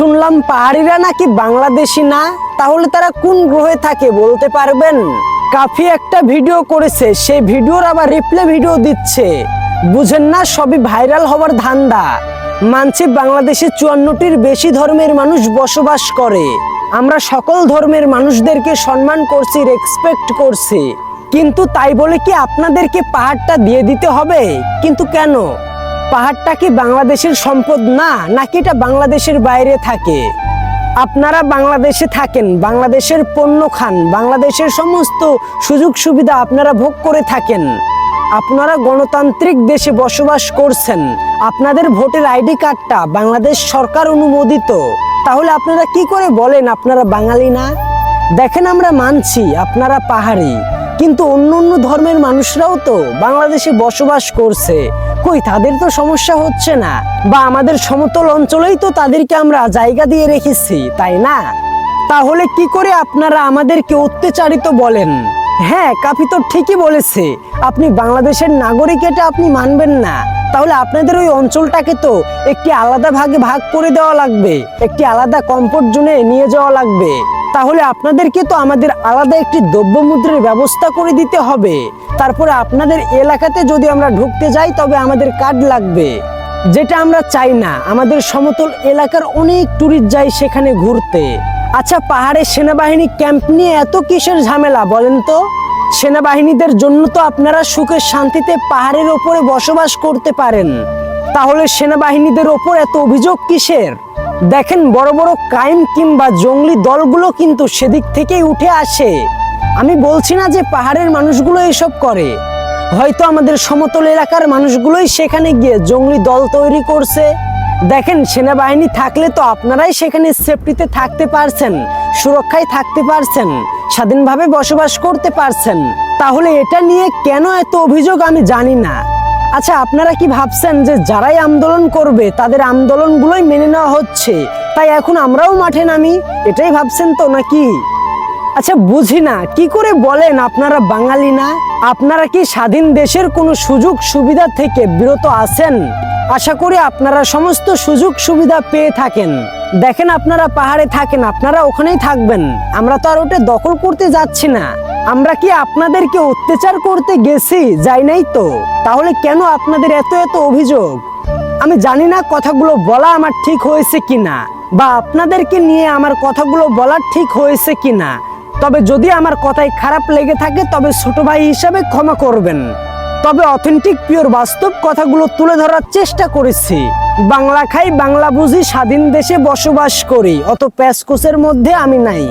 শুনলাম পাহাড়িরা নাকি বাংলাদেশি না, তাহলে তারা কোন গ্রহে থাকে বলতে পারবেন? কাফি একটা ভিডিও করেছে, সেই ভিডিওর আবার রিপ্লে ভিডিও দিচ্ছে। বুঝেন না, সবই ভাইরাল হওয়ার ধান্দা। মানছি বাংলাদেশে 54টির বেশি ধর্মের মানুষ বসবাস করে। আমরা সকল ধর্মের মানুষদেরকে সম্মান করছি, রেসপেক্ট করছি, কিন্তু তাই বলে কি আপনাদেরকে পাহাড়টা দিয়ে দিতে হবে? কিন্তু কেন? পাহাড়টা কি বাংলাদেশের সম্পদ না, নাকি এটা বাংলাদেশের বাইরে থাকে? আপনারা বাংলাদেশে থাকেন, বাংলাদেশের পণ্য খান, বাংলাদেশের সমস্ত সুযোগ সুবিধা আপনারা ভোগ করে থাকেন। আপনারা গণতান্ত্রিক দেশে বসবাস করছেন, আপনাদের ভোটের আইডি কার্ডটা বাংলাদেশ সরকার অনুমোদিত। তাহলে আপনারা কি করে বলেন আপনারা বাঙালি না? দেখেন, আমরা মানছি আপনারা পাহাড়ি, কিন্তু অন্য অন্য ধর্মের মানুষরাও তো বাংলাদেশে বসবাস করছে। কই তাদের তো সমস্যা হচ্ছে না? বা আমাদের সমতল অঞ্চলেই তো তাদেরকে আমরা জায়গা দিয়ে রেখেছি, তাই না? তাহলে কি করে আপনারা আমাদেরকে অত্যাচারিত বলেন? হ্যাঁ, কাফি তো ঠিকই বলেছে, আপনি বাংলাদেশের নাগরিক, এটা আপনি মানবেন না। তাহলে আপনাদের ওই অঞ্চলটাকে তো একটি আলাদা ভাগে ভাগ করে দেওয়া লাগবে, একটি আলাদা কমফোর্ট জোনে নিয়ে যাওয়া লাগবে। তাহলে আপনাদেরকে তো আমাদের আলাদা একটি দ্রব্যমুদ্রার ব্যবস্থা করে দিতে হবে। তারপরে আপনাদের এলাকাতে যদি আমরা ঢুকতে যাই তবে আমাদের কার্ড লাগবে, যেটা আমরা চাই না। আমাদের সমতল এলাকার অনেক ট্যুরিস্ট যায় সেখানে ঘুরতে। আচ্ছা, পাহাড়ে সেনাবাহিনী ক্যাম্প নিয়ে এত কিসের ঝামেলা বলেন তো? সেনাবাহিনীদের জন্য তো আপনারা সুখে শান্তিতে পাহাড়ের ওপরে বসবাস করতে পারেন, তাহলে সেনাবাহিনীদের ওপর এত অভিযোগ কিসের? দেখেন, বড় বড় ক্রাইম কিংবা জঙ্গলি দলগুলো কিন্তু সেদিক থেকেই উঠে আসে। আমি বলছি না যে পাহাড়ের মানুষগুলো এসব করে, হয়তো আমাদের সমতল এলাকার মানুষগুলোই সেখানে গিয়ে জঙ্গলি দল তৈরি করছে। দেখেন, সেনাবাহিনী থাকলে তো আপনারাই সেখানে সেফটিতে থাকতে পারছেন, সুরক্ষায় থাকতে পারছেন, স্বাধীনভাবে বসবাস করতে পারছেন। তাহলে এটা নিয়ে কেন এত অভিযোগ আমি জানি না। আচ্ছা, আপনারা কি ভাবছেন যে যারাই আন্দোলন করবে তাদের আন্দোলনগুলোই মেনে নেওয়া হচ্ছে, তাই এখন আমরাও মাঠে নামি, এটাই ভাবছেন তো নাকি? আচ্ছা, বুঝি না, কি করে বলেন আপনারা বাঙালি না? আপনারা কি স্বাধীন দেশের কোনো সুযোগ সুবিধা থেকে বিরত আছেন? আশা করি আপনারা সমস্ত সুযোগ সুবিধা পেয়ে থাকেন। দেখেন, আপনারা পাহাড়ে থাকেন, আপনারা ওখানেই থাকবেন, আমরা তো আর ওটা দখল করতে যাচ্ছি না। আমরা কি আপনাদেরকে অত্যাচার করতে গেছি? যাই নাই তো। তাহলে কেন আপনাদের এত এত অভিযোগ? আমি জানি না কথাগুলো বলা আমার ঠিক হয়েছে কিনা, বা আপনাদেরকে নিয়ে আমার কথাগুলো বলা ঠিক হয়েছে কিনা। তবে যদি আমার কথায় খারাপ লেগে থাকে তবে ছোট ভাই হিসাবে ক্ষমা করবেন। তবে অথেন্টিক পিওর বাস্তব কথাগুলো তুলে ধরার চেষ্টা করেছি। বাংলা খাই, বাংলা বুঝি, স্বাধীন দেশে বসবাস করি, অত প্যাচকোচের মধ্যে আমি নাই।